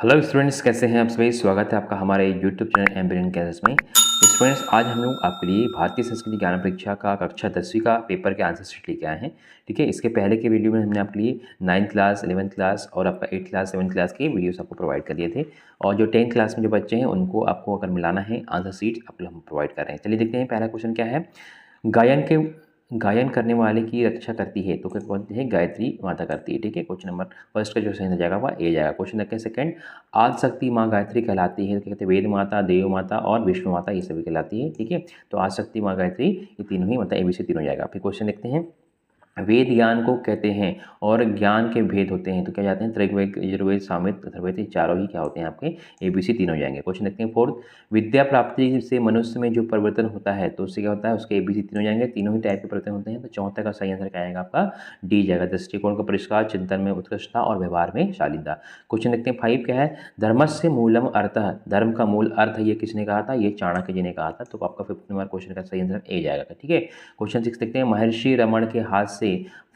Hello students, कैसे हैं आप सभी। स्वागत है आपका हमारे यूट्यूब चैनल एम्बिरियन क्लासेस में। स्टूडेंट्स, आज हम लोग आपके लिए भारतीय संस्कृति ज्ञान परीक्षा का कक्षा 10वीं का पेपर के आंसर शीट लेके आए हैं। ठीक है, इसके पहले के वीडियो में हमने आपके लिए 9th क्लास 11th क्लास और आपका 8th क्लास 7th क्लास के वीडियोस आपको प्रोवाइड कर दिए थे, और जो 10th क्लास में जो बच्चे हैं उनको आपको अगर मिलाना है आंसर शीट आप हम प्रोवाइड कर रहे हैं। चलिए देखते हैं पहला क्वेश्चन क्या है। गायन करने वाले की रक्षा करती है तो क्या कौन है? गायत्री माता करती है। ठीक है, क्वेश्चन नंबर फर्स्ट का जो सही हो जाएगा वह ए जाएगा। क्वेश्चन देखते हैं सेकंड। आदि शक्ति माँ गायत्री कहलाती है तो क्या कहते हैं? वेद माता, देव माता और विष्णु माता ये सभी कहलाती है। ठीक है, तो आदि शक्ति माँ गायत्री ये तीनों ही मतलब ABC तीनों जाएगा। फिर क्वेश्चन देखते हैं। वेद ज्ञान को कहते हैं और ज्ञान के भेद होते हैं तो क्या जाते हैं? ऋग्वेद, यजुर्वेद, सामवेद, अथर्ववेद, ये चारों ही क्या होते हैं? आपके ABC तीनों जाएंगे। क्वेश्चन देखते हैं फोर्थ। विद्या प्राप्ति से मनुष्य में जो परिवर्तन होता है तो उससे क्या होता है? उसके ABC तीनों जाएंगे। तीनों ही टाइप के परिवर्तन होते हैं, तो चौथा का सही आंसर क्या आएगा? आपका डी जाएगा। दृष्टिकोण का परिष्कार, चिंतन में उत्कृष्टता और व्यवहार में शालीनता। क्वेश्चन देखते हैं 5 क्या है? धर्मस्य मूलम अर्थः, धर्म का मूल अर्थ ये किसने कहा था? ये चाणक्य जी ने कहा था। तो आपका 5th नंबर क्वेश्चन का सही आंसर ए जाएगा। ठीक है, क्वेश्चन 6 देखते हैं। महर्षि रमण के हाथ से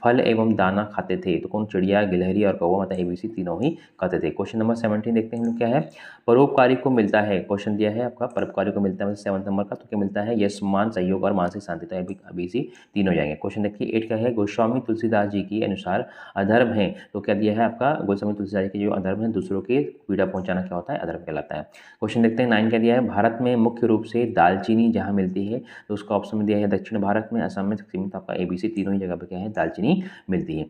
फल एवं दाना खाते थे तो कौन? चिड़िया, गिलहरी और कौवा मतलब ABC तीनों ही खाते थे। क्वेश्चन नंबर 17 देखते हैं हम लोग क्या है। परोपकारी को मिलता है, क्वेश्चन दिया है आपका परोपकारी को मिलता है 7th नंबर का, तो क्या मिलता है? यश, सम्मान, सहयोग और मानसिक शांति, तो ABC तीनों जाएंगे। क्वेश्चन देखिए 8 का है। गोस्वामी तुलसीदास जी के अनुसार अधर्म है तो क्या दिया है आपका? गोस्वामी तुलसीदास जी के जो अधर्म है, दूसरों के पीड़ा पहुंचाना क्या होता है? अधर्म कहलाता है। क्वेश्चन देखते हैं 9 क्या दिया है। भारत में मुख्य रूप से दालचीनी जहाँ मिलती है तो उसका ऑप्शन में दिया है दक्षिण भारत में, असम में, सिक्किम में, तो आपका ABC तीनों ही जगह पर क्या है? दालचीनी मिलती है।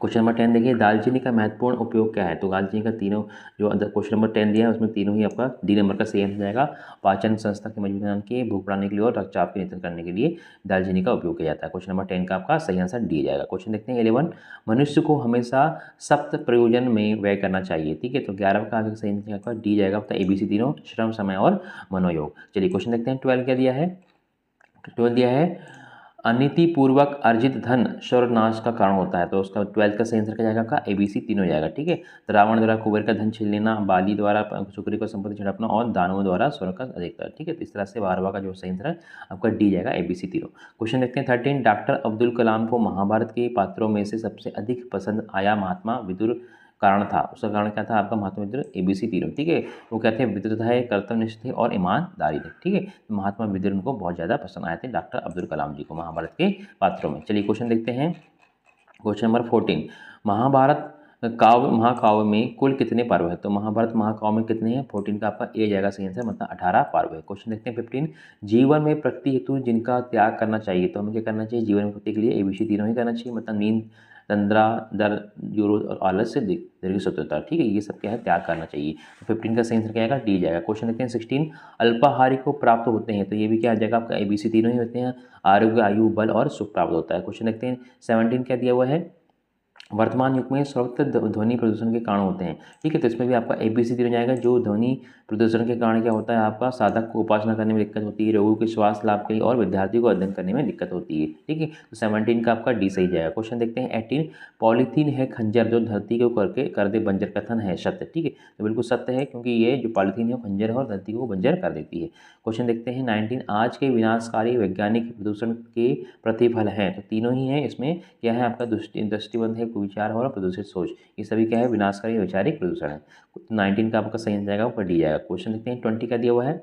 क्वेश्चन नंबर 10 देखिए। दालचीनी का महत्वपूर्ण उपयोग क्या है? तो दालचीनी का तीनों जो क्वेश्चन नंबर 10 दिया है उसमें तीनों ही आपका डी नंबर का सही आंसर जाएगा। पाचन संस्था के मजबूत बनाने के, भूख बढ़ाने के लिए और रक्तचाप के नियंत्रण करने के लिए दालचीनी का उपयोग किया जाता है। क्वेश्चन नंबर 10 का आपका सही आंसर डी जाएगा। क्वेश्चन देखते हैं 11। मनुष्य को हमेशा सप्त प्रयोजन में व्यय करना चाहिए। ठीक है, तो 11 का सही आंसर आपका डी जाएगा। ABC तीनों, श्रम, समय और मनोयोग। चलिए क्वेश्चन देखते हैं 12 क्या दिया है। 12 दिया है। अनीतिपूर्वक अर्जित धन सर्वनाश का कारण होता है तो उसका 12th का सही आंसर क्या जाएगा? आपका ABC तीनों जाएगा। ठीक है, तो रावण द्वारा कुबेर का धन छीन लेना, बाली द्वारा शुक्र को संपत्ति झड़पना और दानवों द्वारा स्वर्ग का अधिकार। ठीक है, तो इस तरह से 12वां का जो सही आंसर है आपका डी जाएगा। ABC तीनों। क्वेश्चन देखते हैं 13। डॉक्टर अब्दुल कलाम को महाभारत के पात्रों में से सबसे अधिक पसंद आया महात्मा विदुर कारण था, उसका कारण क्या था? आपका महात्मा विदुर। ABC तीनों। ठीक है, वो कहते हैं विद्वत है, कर्तव्यनिष्ठ थे और ईमानदारी थे। ठीक है, तो महात्मा विदुर उनको बहुत ज़्यादा पसंद आए थे डॉक्टर अब्दुल कलाम जी को महाभारत के पात्रों में। चलिए क्वेश्चन देखते हैं। Question number 14। महाभारत काव्य महाकाव्य में कुल कितने पर्व है? तो महाभारत महाकाव्य में कितने हैं? 14 का आपका ए जाएगा सही आंसर, मतलब 18 पर्व है। क्वेश्चन देखते हैं 15। जीवन में प्रगति हेतु जिनका त्याग करना चाहिए तो हमें क्या करना चाहिए? जीवन में प्रगति के लिए ABC तीनों ही करना चाहिए, मतलब नींद, तंद्रा, दर, यूरोज और आलस्य, दीर्घ सत्वता। ठीक है, ये सब क्या है? त्याग करना चाहिए। तो 15 का सही आंसर क्या आएगा? डी जाएगा। क्वेश्चन देखते हैं 16। अल्पाहारी को प्राप्त होते हैं तो ये भी क्या आ जाएगा? आपका ABC तीनों ही होते हैं। आरोग्य, आयु, बल और सुख प्राप्त होता है। क्वेश्चन देखते हैं 17 क्या दिया हुआ है। वर्तमान युग में सर्वत्र ध्वनि प्रदूषण के कारण होते हैं। ठीक है, तो इसमें भी आपका ABC तीनों जाएगा। जो ध्वनि प्रदूषण के कारण क्या होता है? आपका साधक को उपासना करने में दिक्कत होती है, रोगों के स्वास्थ्य लाभ के लिए और विद्यार्थी को अध्ययन करने में दिक्कत होती है। ठीक है, तो 17 का आपका डी सही जाएगा। क्वेश्चन देखते हैं 18। पॉलीथीन है खंजर जो धरती को करके कर दे बंजर, कथन है सत्य। ठीक है, तो बिल्कुल सत्य है क्योंकि ये जो पॉलीथीन है वो खंजर है और धरती को बंजर कर देती है। क्वेश्चन देखते हैं 19। आज के विनाशकारी वैज्ञानिक प्रदूषण के प्रतिफल हैं तो तीनों ही हैं। इसमें क्या है? आपका दृष्टिबंध है, कुविचार और प्रदूषित सोच, ये सभी क्या है? विनाशकारी वैचारिक प्रदूषण है। 19 का आपका सही आंसर जाएगा, ऊपर डी जाएगा। क्वेश्चन देखते हैं 20 का दिया हुआ है।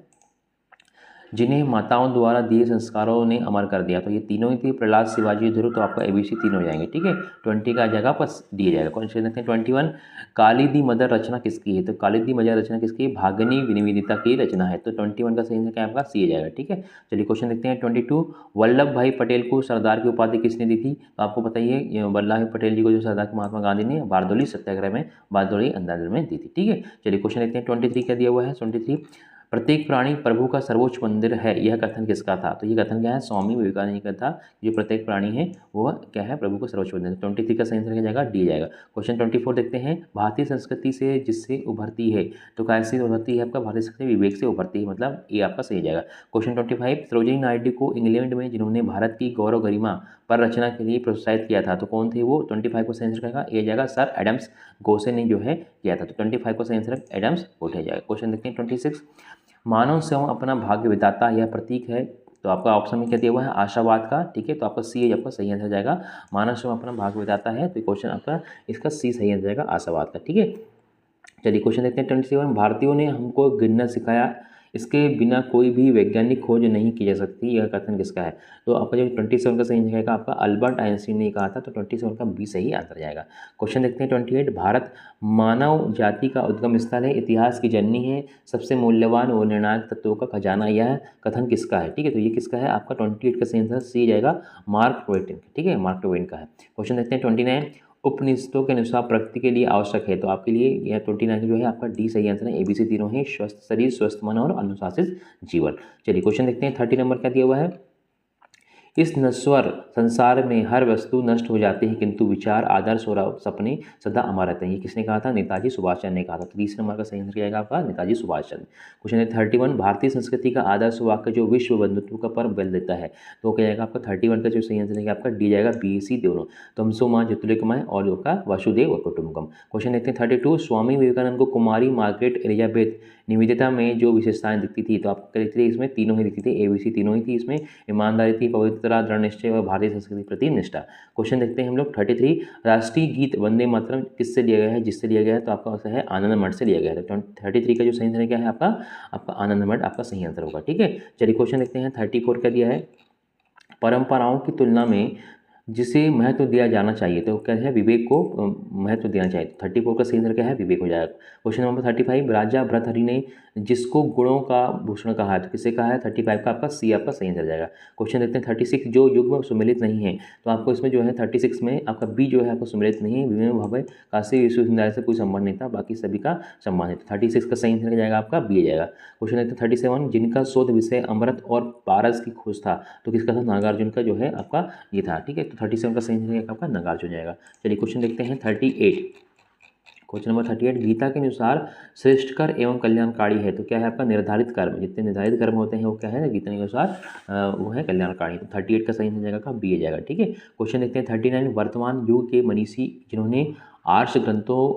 जिन्हें माताओं द्वारा दिए संस्कारों ने अमर कर दिया तो ये तीनों ही थे। प्रहलाद, शिवाजी, ध्रुव, तो आपका ABC तीनों हो जाएंगे। ठीक है, 20 का जगह पर डी जाएगा। क्वेश्चन देखते हैं 21। काली दी मदर रचना किसकी है? तो काली दी मदर रचना किसकी? भागनी निवेदिता की रचना है। तो 21 का सही आंसर क्या आपका? सी जाएगा। ठीक है, चलिए क्वेश्चन देखते हैं 22। वल्लभ भाई पटेल को सरदार की उपाधि किसने दी थी? तो आपको बताइए वल्लभ भाई पटेल जी को जो सरदार महात्मा गांधी ने बारदोली सत्याग्रह में, बारदोली आंदोलन में दी थी। ठीक है, चलिए क्वेश्चन देखते हैं 23 का दिया हुआ है। 23। प्रत्येक प्राणी प्रभु का सर्वोच्च मंदिर है, यह कथन किसका था? तो ये कथन क्या है? स्वामी विवेकानंद जी का था। जो प्रत्येक प्राणी है वो क्या है? प्रभु का सर्वोच्च मंदिर। 23 का सही आंसर क्या जाएगा? डी जाएगा। क्वेश्चन 24 देखते हैं। भारतीय संस्कृति से जिससे उभरती है तो कैसे उभरती है? आपका भारतीय संस्कृति विवेक से उभरती है, मतलब ये आपका सही जाएगा। क्वेश्चन 25। सरोजिनी नायडू को इंग्लैंड में जिन्होंने भारत की गौरव गरिमा पर रचना के लिए प्रोत्साहित किया था तो कौन थे वो? 25 को सही आंसर क्या? ये जाएगा सर एडम्स गोसे ने जो है किया था। तो 25 को सही आंसर एडम्स गोसे जाएगा। क्वेश्चन देखते हैं 26। मानव स्वयं अपना भाग्य विधाता यह प्रतीक है तो आपका ऑप्शन में क्या दिया हुआ है? आशावाद का। ठीक है, तो आपका सी आपका सही आंसर जाएगा। मानव स्वयं अपना भाग्य विधाता है तो क्वेश्चन आपका इसका सी सही आंसर जाएगा, आशावाद का। ठीक है, चलिए क्वेश्चन देखते हैं 27। भारतीयों ने हमको गिनना सिखाया, इसके बिना कोई भी वैज्ञानिक खोज नहीं की जा सकती, यह कथन किसका है? तो आपका जो 27 का सही जाएगा आपका अल्बर्ट आइंस्टीन ने कहा था, तो 27 का बी सही आंसर जाएगा। क्वेश्चन देखते हैं 28। भारत मानव जाति का उद्गम स्थल है, इतिहास की जननी है, सबसे मूल्यवान और निर्णायक तत्वों का खजाना, यह कथन किसका है? ठीक है, तो ये किसका है आपका 28 का सही आंसर सी जाएगा, मार्क ट्वेन। ठीक है, मार्क ट्वेन का है। क्वेश्चन देखते हैं 29। उपनिषदों के अनुसार प्रकृति के लिए आवश्यक है, तो आपके लिए यह 29 जो है आपका डी सही आंसर है। ABC तीनों है, स्वस्थ शरीर, स्वस्थ मन और अनुशासित जीवन। चलिए क्वेश्चन देखते हैं 30 नंबर क्या दिया हुआ है। इस नश्वर संसार में हर वस्तु नष्ट हो जाती है, किंतु विचार, आदर्श और सपने सदा अमर रहते हैं, ये किसने कहा था? नेताजी सुभाष चंद्र ने कहा था। तो 30 नंबर का सही आंसर जाएगा आपका नेताजी सुभाष चंद्र। क्वेश्चन है 31। भारतीय संस्कृति का आदर्श वाक्य जो विश्व बंधुत्व का पर्व बल देता है, तो क्या जाएगा आपका 31 का जो सही आंसर है आपका डी जाएगा, BC दोनों, तमसो मां ज्योतिर्गमय और जो का वसुदेव और कुटुंबकम। क्वेश्चन देखते हैं 32। स्वामी विवेकानंद को कुमारी मार्गरेट एलिजाबेथ निवेदिता में जो विशेषताएं दिखती थी, तो आपको क्या दिखती थी? इसमें तीनों ही दिखती थी, ABC तीनों ही थी इसमें। ईमानदारी थी, पवित्रता, दृढ़ निश्चय और भारतीय संस्कृति के प्रति निष्ठा। क्वेश्चन देखते हैं हम लोग 33। राष्ट्रीय गीत वंदे मातरम किससे लिया गया है? जिससे लिया गया है तो आपका है आनंद मठ से लिया गया है। तो 33 का जो सही आंसर क्या है आपका आनंद मठ आपका सही आंसर होगा। ठीक है, चलिए क्वेश्चन देखते हैं 34 का दिया है। परंपराओं की तुलना में जिसे महत्व दिया जाना चाहिए, तो क्या है? विवेक को महत्व देना चाहिए। 34 का सही आंसर क्या है? विवेक हो जाएगा। Question number 35। राजा भर्तहरि ने जिसको गुणों का भूषण कहा है, तो किसे कहा है? 35 का आपका सी आपका सही आंसर जाएगा। क्वेश्चन देखते हैं 36। जो युग्म सुमेलित नहीं है, तो आपको इसमें जो है 36 में आपका बी जो है आपको सुमेलित नहीं है, विनोबा भावे काशी विश्वविद्यालय से कोई संबंध नहीं था, बाकी सभी का संबंध है। 36 का सही आंसर जाएगा आपका बी जाएगा। क्वेश्चन देखते हैं 37। जिनका शोध विषय अमृत और पारस की खोज था, तो किसका था? नागार्जुन का जो है आपका ये था। ठीक है, तो 37 का सही आंसर आपका नागार्जुन जाएगा। चलिए क्वेश्चन देखते हैं 38। Question number 38। गीता के अनुसार श्रेष्ठकर एवं कल्याणकारी है, तो क्या है आपका? निर्धारित कर्म, जितने निर्धारित कर्म होते हैं वो क्या है गीता के अनुसार? वो है कल्याणकारी। तो 38 का सही हो जाएगा, बी आ जाएगा। ठीक है, क्वेश्चन देखते हैं 39। वर्तमान युग के मनीषी जिन्होंने आर्ष ग्रंथों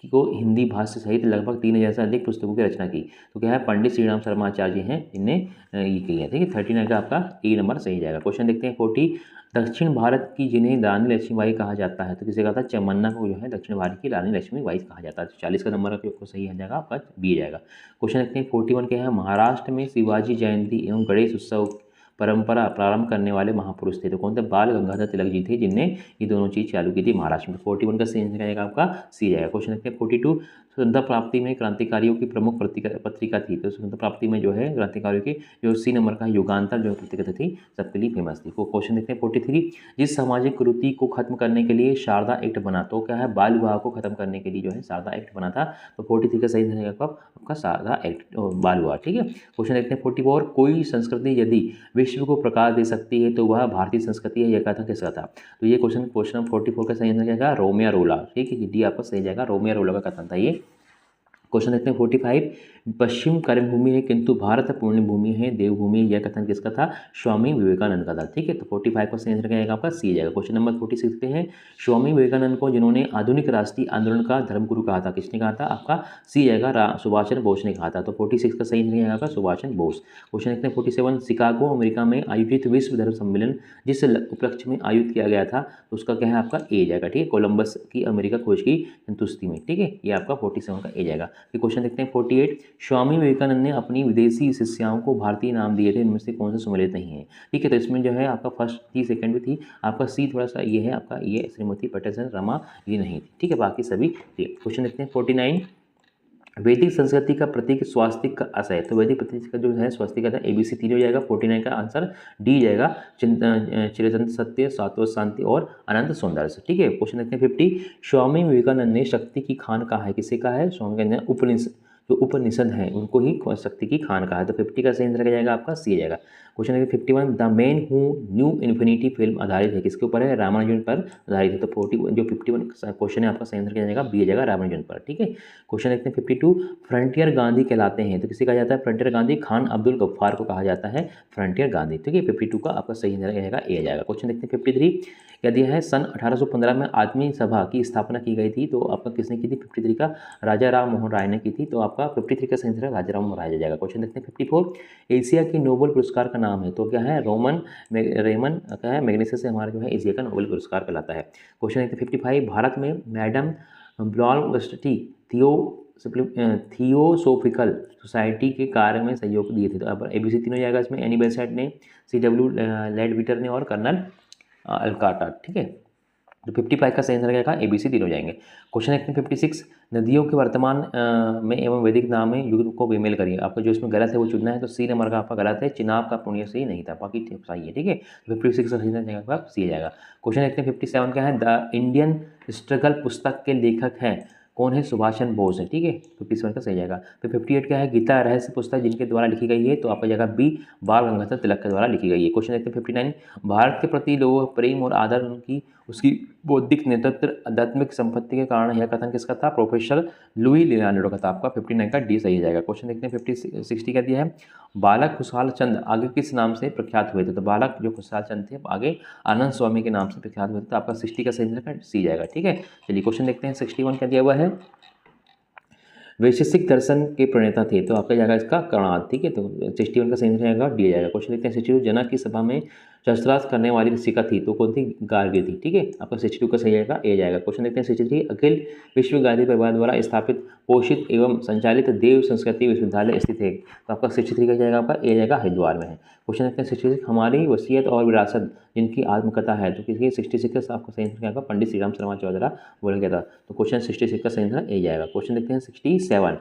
को हिंदी भाषा सहित लगभग 3000 से अधिक पुस्तकों की रचना की, तो क्या है? पंडित श्रीराम शर्मा आचार्य हैं, इनने ये की है। ठीक है, 39 का आपका ए नंबर सही जाएगा। क्वेश्चन देखते हैं 40। दक्षिण भारत की जिन्हें रानी लक्ष्मीबाई कहा जाता है, तो किसे कहा था? चमन्ना को जो है दक्षिण भारत की रानी लक्ष्मीबाई कहा जाता है। तो 40 का नंबर आपको सही आ जाएगा, आपका बी जाएगा। क्वेश्चन देखते हैं 41 क्या है? महाराष्ट्र में शिवाजी जयंती एवं गणेश उत्सव परंपरा प्रारंभ करने वाले महापुरुष थे, तो कौन थे? बाल गंगाधर तिलक जी थे, जिनने ये दोनों चीज़ चालू की थी महाराष्ट्र में। 41 का सही आंसर जाएगा आपका सी जाएगा। क्वेश्चन देखते हैं 42। स्वतंत्रता प्राप्ति में क्रांतिकारियों की प्रमुख पत्रिका थी, तो स्वतंत्रता प्राप्ति में जो है क्रांतिकारियों की जो सी नंबर का युगांतर जो पत्रिका थी सबके लिए फेमस थी। क्वेश्चन देखते हैं 43। जिस सामाजिक कुरीति को खत्म करने के लिए शारदा एक्ट बना, तो क्या है? बाल विवाह को खत्म करने के लिए जो है शारदा एक्ट बना था, तो 43 का सही आंसर जाएगा आपका शारदा एक्ट बाल विवाह। ठीक है, क्वेश्चन देखते हैं 44। कोई संस्कृति यदि विश्व को प्रकाश दे सकती है तो वह भारतीय संस्कृति है, यह कथन किसका था? तो ये क्वेश्चन 44 का सही आंसर जाएगा रोमियो रोला। ठीक है, डी आपका सही जाएगा, रोमियो रोला का कथन था ये। क्वेश्चन देखते हैं 45। पश्चिम कर्मभूमि है किंतु भारत पुण्य भूमि है, देवभूमि, यह कथन किसका था? स्वामी विवेकानंद का था। ठीक है, तो 45 का सही आंसर क्या आएगा आपका सी जाएगा। क्वेश्चन नंबर 46 पे है। स्वामी विवेकानंद को जिन्होंने आधुनिक राष्ट्रीय आंदोलन का धर्मगुरु कहा था, किसने कहा था? आपका सी जाएगा, सुभाष चंद्र बोस ने कहा था। तो 46 का सही आंसर आएगा आपका सुभाष चंद्र बोस। क्वेश्चन देखते हैं 47। शिकागो अमेरिका में आयोजित विश्व धर्म सम्मेलन जिस उपलक्ष्य में आयोजित किया गया था, तो उसका क्या है? आपका ए जाएगा। ठीक है, कोलंबस की अमेरिका खोज की संतुष्टि में। ठीक है, ये आपका 47 का ए जाएगा। फिर क्वेश्चन देखते हैं 48। स्वामी विवेकानंद ने अपनी विदेशी शिष्याओं को भारतीय नाम दिए थे, इनमें से कौन से सम्मिलित नहीं है? ठीक है, तो इसमें जो है आपका फर्स्ट थी, सेकंड भी थी, आपका सी थोड़ा सा ये है आपका, ये श्रीमती पटेसन रमा ये नहीं थी। ठीक है, बाकी सभी थे। क्वेश्चन देखते हैं 49। वैदिक संस्कृति का प्रतीक स्वास्तिक का आशय, तो वैदिक प्रतीक का जो है स्वास्तिक का था, ABC 3 हो जाएगा। 49 का आंसर डी जाएगा, चिरंतन सत्य, शाश्वत शांति और अनंत सौंदर्य। ठीक है, क्वेश्चन देखते हैं 50। स्वामी विवेकानंद ने शक्ति की खान कहा है, किसे कहा है? स्वामी विवेकानंद ने उपनिषद जो उपनिषद हैं उनको ही शक्ति की खान कहा है, तो 50 का सही आंसर जाएगा आपका सी जाएगा। Question number 51। The man who new infinity film आधारित है, किसके ऊपर है? रामानुजन पर आधारित है, तो 51 क्वेश्चन है आपका सही आंसर क्या जाएगा? बी जाएगा, रामानुजन पर। ठीक है, क्वेश्चन देखते हैं 52। फ्रंटियर गांधी कहलाते हैं, तो किसे कहा जाता है? फ्रंटियर गांधी खान अब्दुल गफ्फार को कहा जाता है फ्रंटियर गांधी। ठीक है, 52 का आपका सही आंसर जाएगा ए जाएगा। क्वेश्चन देखते हैं 53। क्या दिया है? सन 1815 में आदमी सभा की स्थापना की गई थी, तो आपका किसने की थी? 53 का राजा राम मोहन राय ने की थी, तो आपका 53 का सही आंसर राजा राम मोहन राय जाएगा। क्वेश्चन देखते हैं 54। एशिया की नोबेल पुरस्कार का नाम है, तो क्या है? रेमन क्या है? मैग्सेसे से हमारा जो है एशिया का नोबेल पुरस्कार कहलाता है। क्वेश्चन देखते हैं 55। भारत में मैडम ब्लॉमस्टी थियोसोफिकल सोसाइटी के कार्य में सहयोग दिए थे। तो अब ABC 3 हो जाएगा इसमें, एनी बेसेंट ने, CW लेडबिटर ने और कर्नल अल्काटा। ठीक है, तो 55 का सही आंसर क्या होगा, ABC 3 हो जाएंगे। क्वेश्चन देखते हैं 56, नदियों के वर्तमान में एवं वैदिक नाम में युग को बेमेल करिए। आपका जो इसमें गलत है वो चुनना है। तो सी नंबर का आपका गलत है, चिनाब का पुण्य सही नहीं था, बाकी सही है। ठीक है, 56 का सही आंसर आपका सी जाएगा। क्वेश्चन देखते हैं 57 क्या है, द इंडियन स्ट्रगल पुस्तक के लेखक हैं कौन है, सुभाष चंद्र बोस है। ठीक है, 57 का सही जाएगा। फिर 58 क्या है, गीता रहस्य पुस्तक जिनके द्वारा लिखी गई है, तो आपका जाएगा बी, बाल गंगाधर तिलक के द्वारा लिखी गई है। क्वेश्चन देखते हैं 59, भारत के प्रति लोगों का प्रेम और आदर उनकी उसकी बौद्धिक नेतृत्व आध्यात्मिक संपत्ति के कारण यह कथन किसका था, प्रोफेसर लुई लियोनार्डो का था। आपका 59 का डी सही हो जाएगा। क्वेश्चन देखते हैं 60 क्या दिया है, बालक खुशहाल चंद आगे किस नाम से प्रख्यात हुए थे। तो बालक जो खुशहाल चंद थे आगे आनंद स्वामी के नाम से प्रख्यात हुए थे। तो आपका 60 का सही आंसर सी जाएगा। ठीक है, चलिए क्वेश्चन देखते हैं 61 क्या दिया हुआ है, वैशेषिक दर्शन के प्रणेता थे। तो आपका जाएगा इसका कर्णाद। ठीक है, तो 61 का सही आंसर जाएगा डी जाएगा। क्वेश्चन देखते हैं 62, जनक की सभा में शस्त्रास्त्र करने वाली ऋषिका थी, तो कौन थी, गार्गी थी। ठीक है, आपका 62 का सही जाएगा, ए जाएगा। क्वेश्चन देखते हैं 63, अखिल विश्व गांधी परिवार द्वारा स्थापित पोषित एवं संचालित देव संस्कृति विश्वविद्यालय स्थित है। तो आपका 63 का जाएगा, आपका ए जाएगा, हरिद्वार में है। क्वेश्चन देखते हैं 66, हमारी वसीयत और विरासत जिनकी आत्मकथा है, तो किसी 66 का आपका सही आंसर क्या होगा, पंडित श्री राम शर्मा चौधरी बोला गया था। तो क्वेश्चन 66 का सही आंसर ए जाएगा। क्वेश्चन देखते हैं 67,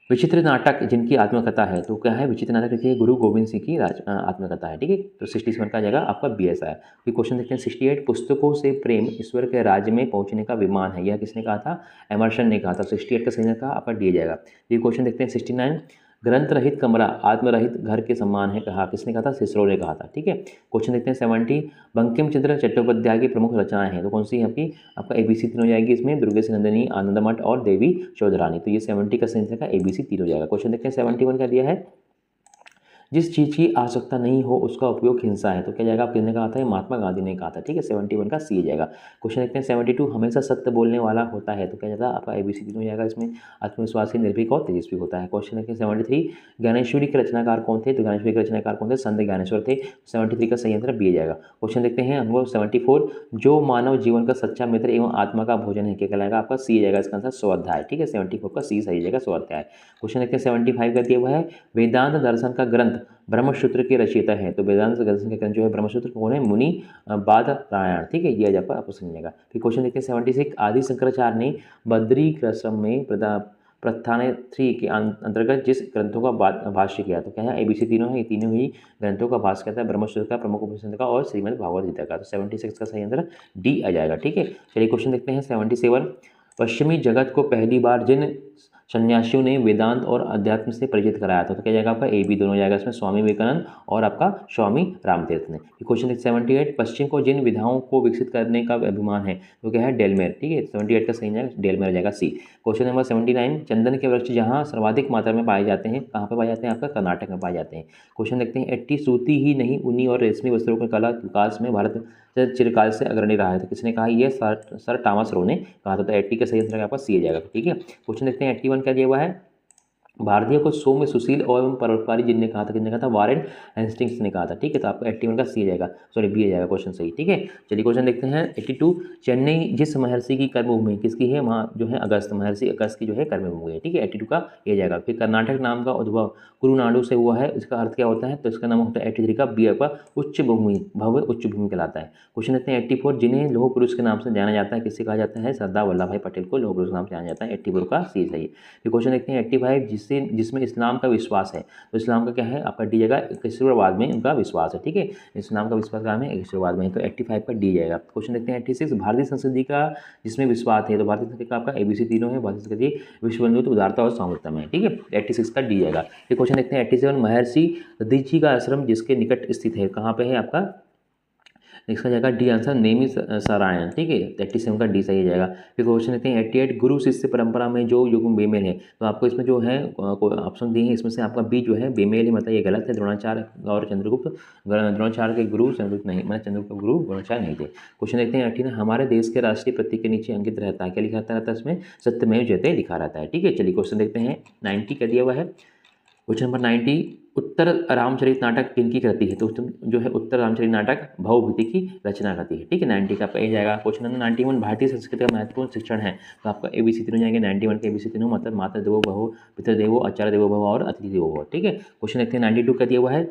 विचित्र नाटक जिनकी आत्मकथा है, तो क्या है, विचित्र नाटक लिखिए गुरु गोविंद सिंह की आत्मकथा है। ठीक है, तो 67 का जाएगा आपका बी ऐसा है। फिर क्वेश्चन देखते हैं 68, पुस्तकों से प्रेम ईश्वर के राज्य में पहुंचने का विमान है, यह किसने कहा था, एमर्सन ने कहा था। 68 का सही आंसर आपका डी जाएगा। फिर क्वेश्चन देखते हैं 69, ग्रंथ रहित कमरा आत्मरहित घर के समान है, कहा किसने कहा था, सिसरो ने कहा था। ठीक है, क्वेश्चन देखते हैं 70, बंकिम चंद्र चट्टोपाध्याय की प्रमुख रचनाएं हैं, तो कौन सी है आपकी, आपका ABC 3 हो जाएगी इसमें, दुर्गेश नंदिनी, आनंदमठ और देवी चौधरानी। तो ये 70 का सही आंसर का ABC 3 हो जाएगा। क्वेश्चन देखते हैं 71 का दिया है, जिस चीज़ की आवश्यकता नहीं हो उसका उपयोग हिंसा है, तो क्या जाएगा, आप किसने कहा था, महात्मा गांधी ने कहा था। ठीक है, 71 का सी जाएगा। क्वेश्चन देखते हैं 72, हमेशा सत्य बोलने वाला होता है, तो क्या जाएगा आपका ABC 3 हो जाएगा इसमें, आत्मविश्वासी, निर्भीक और तेजस्वी होता है। क्वेश्चन देखते हैं 73, ज्ञानेश्वरी के रचनाकार कौन थे, तो ज्ञानेश्वरी के रचनाकार कौन थे, संत ज्ञानेश्वर थे। 73 का सही आंसर बी जाएगा। क्वेश्चन देखते हैं हम लोग 74, जो मानव जीवन का सच्चा मित्र एवं आत्मा का भोजन है, क्या कहलाएगा, आपका सी जाएगा इसका आंसर, स्वाध्याय। ठीक है, 74 का सी सही जाएगा, स्वाध्याय। क्वेश्चन देखते हैं 75 का दिया हुआ है, वेदांत दर्शन का ग्रंथ ब्रह्मसूत्र के रचयिता है, तो वेदांत दर्शन के ग्रंथ जो है ब्रह्मसूत्र कौन है, मुनि बादरायण। ठीक है, ये जब आपको समझेगा। फिर क्वेश्चन देखते हैं 76, आदि शंकराचार्य ने बद्रीक्रम में प्रस्थान 3 के अंतर्गत जिस ग्रंथों का भाष्य किया, तो क्या है, ABC 3 है, ये तीनों ही ग्रंथों का भाष्य कहता है, ब्रह्मसूत्र का, प्रमुख उपनिषद का और श्रीमद् भागवत गीता का। तो 76 का सही आंसर डी आ जाएगा। ठीक है, चलिए क्वेश्चन देखते हैं 77, पश्चिमी जगत को पहली बार जिन सन्यासियों ने वेदांत और अध्यात्म से परिचित कराया था, तो क्या जाएगा आपका AB दोनों जाएगा इसमें, स्वामी विवेकानंद और आपका स्वामी रामतीर्थ ने। क्वेश्चन 78, पश्चिम को जिन विधाओं को विकसित करने का अभिमान है, तो क्या है, डेलमेर। ठीक है, 78 का सही जाएगा, डेलमेर जाएगा सी। क्वेश्चन नंबर 79, चंदन के वृक्ष जहाँ सर्वाधिक मात्रा में पाए जाते हैं, कहाँ पर पाए जाते हैं, आपका कर्नाटक में पाए जाते हैं। क्वेश्चन देखते हैं 80, सूती ही नहीं ऊनी और रेशमी वस्त्रों की कला विकास में भारत चिरकाल से अग्रणी रहा है, तो किसने कहा, ये सर टॉमस रो ने कहा था। तो 80 का सही आंसर आपका सी जाएगा। ठीक है, क्वेश्चन देखते हैं 81 क्या दिया हुआ है, भारतीय को सौम्य सुशील एवं परोपकारी जिनने कहा था, किसने कहा था, वारेन हेस्टिंग्स ने कहा था। ठीक है, तो आपको 81 का सी जाएगा, सॉरी बी जाएगा क्वेश्चन सही। ठीक है, चलिए क्वेश्चन देखते हैं 82, चेन्नई जिस महर्षि की कर्मभूमि किसकी है, वहाँ जो है अगस्त, महर्षि अगस्त की जो है कर्मभूमि है। ठीक है, 82 का ए जाएगा। फिर कर्नाटक नाम का उद्भव कुरुनाडु से हुआ है, इसका अर्थ क्या होता है, तो इसका नाम होता है 83 का बी आपका उच्च भूमि, भव्य उच्च भूमि कहलाता है। क्वेश्चन देखते हैं 84, जिन्हें लौह पुरुष के नाम से जाना जाता है, किससे कहा जाता है, सरदार वल्लभ भाई पटेल को लौह पुरुष के नाम से जाना जाता है। 84 का सी सही। फिर क्वेश्चन देखते हैं 85, जिसमें इस्लाम का विश्वास है, तो इस्लाम का क्या है, आपका डी जाएगा, ईश्वरवाद में उनका विश्वास है। ठीक है, इस्लाम का विश्वास क्या है, ईश्वरवाद में, तो 85 का डी जाएगा। क्वेश्चन देखते हैं 86, भारतीय संस्कृति का जिसमें विश्वास है, तो भारतीय संस्कृति का आपका ABC 3 है, भारतीय संस्कृति विश्व बंधुत्व, उदारता और सामर्थ्य में। ठीक है, 86 का डी जाएगा। फिर क्वेश्चन देखते हैं 87, महर्षि दधीची का आश्रम जिसके निकट स्थित है, कहाँ पे है आपका, इसका जाएगा डी आंसर, नेमी सारायण। ठीक है, 87 का डी सही जाएगा। फिर क्वेश्चन देखते हैं 88, गुरु शिष्य परंपरा में जो युग बेमेल है, तो आपको इसमें जो है ऑप्शन दिए हैं, इसमें से आपका बी जो है बेमेल है, मतलब ये गलत है। द्रोणाचार्य और चंद्रगुप्त, द्रोणाचार्य के गुरु चंद्रगुप्त नहीं, मतलब चंद्रगुप्त के गुरु द्रोणाचार्य नहीं थे। क्वेश्चन देखते हैं 89, हमारे देश के राष्ट्रीय प्रतीक के नीचे अंकित रहता है, क्या लिखा रहता है इसमें, सत्यमेव जयते लिखा रहता है। ठीक है, चलिए क्वेश्चन देखते हैं 90 क्या दिया हुआ है, क्वेश्चन नंबर 90, उत्तर रामचरित नाटक किनकी कृति है? तो तुम जो है उत्तर रामचरित नाटक भवभूति की रचना करती है। ठीक है, 90 का आपका ये जाएगा। क्वेश्चन नंबर 91, भारतीय संस्कृति का महत्वपूर्ण शिक्षण है। तो आपका ABC तीनों जाएंगे। 91 के ABC तीनों मतलब माता देवो भव, पितृदेवो, आचार्य देवो भव और अतिथि देवो भव। ठीक है, क्वेश्चन देखते हैं 92 का दिया हुआ है,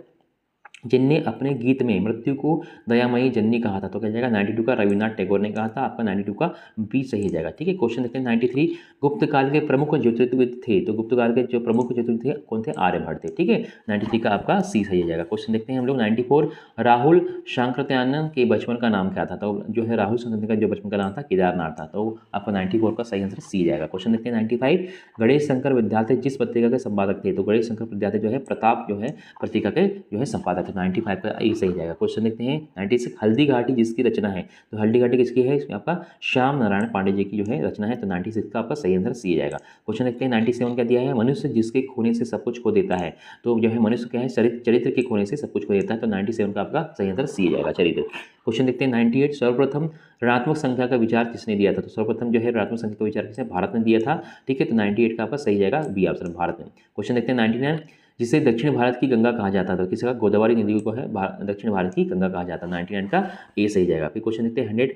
जिनने अपने गीत में मृत्यु को दयामयी जननी कहा था। तो क्या जाएगा 92 का रविन्द्रनाथ टैगोर ने कहा था। आपका 92 का बी सही जाएगा। ठीक है, क्वेश्चन देखते हैं 93, गुप्त काल के प्रमुख ज्योतिर्विद थे। तो गुप्त काल के जो प्रमुख ज्योतिर्विद थे कौन थे? आर्यभट्ट थे। ठीक है, 93 का आपका सी सही जाएगा। क्वेश्चन देखते हैं हम लोग 94, राहुल शांकृत्यायन के बचपन का नाम क्या था? तो जो है राहुल शांकृत्यायन का जो बचपन का नाम था केदारनाथ था। तो आपका 94 का सही आंसर सी जाएगा। क्वेश्चन देखते हैं 95, गणेश शंकर विद्यार्थी जिस पत्रिका के संपादक थे? तो गणेश शंकर विद्यार्थी जो है प्रताप जो है पत्रिका के जो है संपादक थे। 95 का ये सही जाएगा। क्वेश्चन देखते हैं 96, हल्दी घाटी जिसकी रचना है? तो हल्दी घाटी किसकी है? इसमें आपका श्याम नारायण पांडे जी की जो है रचना है। तो 96 का आपका सही आंसर सी जाएगा। क्वेश्चन देखते हैं 97 क्या दिया है, मनुष्य जिसके खोने से सब कुछ खो देता है? तो जो है मनुष्य क्या है? चरित्र के खोने से सब कुछ खो देता है। तो 97 का आपका सही आंसर सी जाएगा चरित्र। क्वेश्चन देखते हैं 98, सर्वप्रथम ऋणात्मक संख्या का विचार किसने दिया था? तो सर्वप्रथम जो है ऋणात्मक संख्या का विचार किसने? भारत ने दिया था। ठीक है, तो 98 का आपका सही जाएगा बी ऑप्शन भारत में। क्वेश्चन देखते हैं 99, जिसे दक्षिण भारत की गंगा कहा जाता था? किसका? गोदावरी नदी को है दक्षिण भारत की गंगा कहा जाता है। 99 का ए सही जाएगा। फिर क्वेश्चन देखते हैं 100,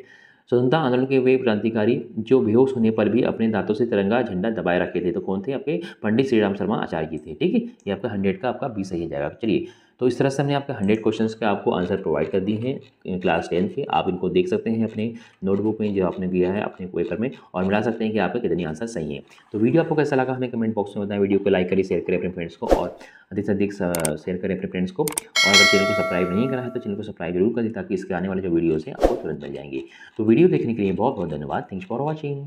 स्वतंत्रता आंदोलन के वे क्रांतिकारी जो बेहोश होने पर भी अपने दांतों से तिरंगा झंडा दबाए रखे थे? तो कौन थे? आपके पंडित श्री राम शर्मा आचार्य जी थे। ठीक है, ये आपका 100 का आपका बी सही जाएगा। चलिए, तो इस तरह से हमने आपका 100 क्वेश्चंस के आपको आंसर प्रोवाइड कर दिए हैं क्लास 10 के। आप इनको देख सकते हैं अपने नोटबुक में जो आपने दिया है अपने पेपर में, और मिला सकते हैं कि आपके कितने आंसर सही हैं। तो वीडियो आपको कैसा लगा हमें कमेंट बॉक्स में बताएं। वीडियो को लाइक करिए, शेयर करें अपने फ्रेंड्स को, और अधिक से अधिक शेयर करें अपने फ्रेंड्स को। और अगर चैनल को सब्सक्राइब नहीं करा है तो चैनल को सब्सक्राइब जरूर करें, ताकि इसके आने वाले जो वीडियोज़ हैं आपको तुरंत मिल जाएंगे। तो वीडियो देखने के लिए बहुत बहुत धन्यवाद। Thanks for watching.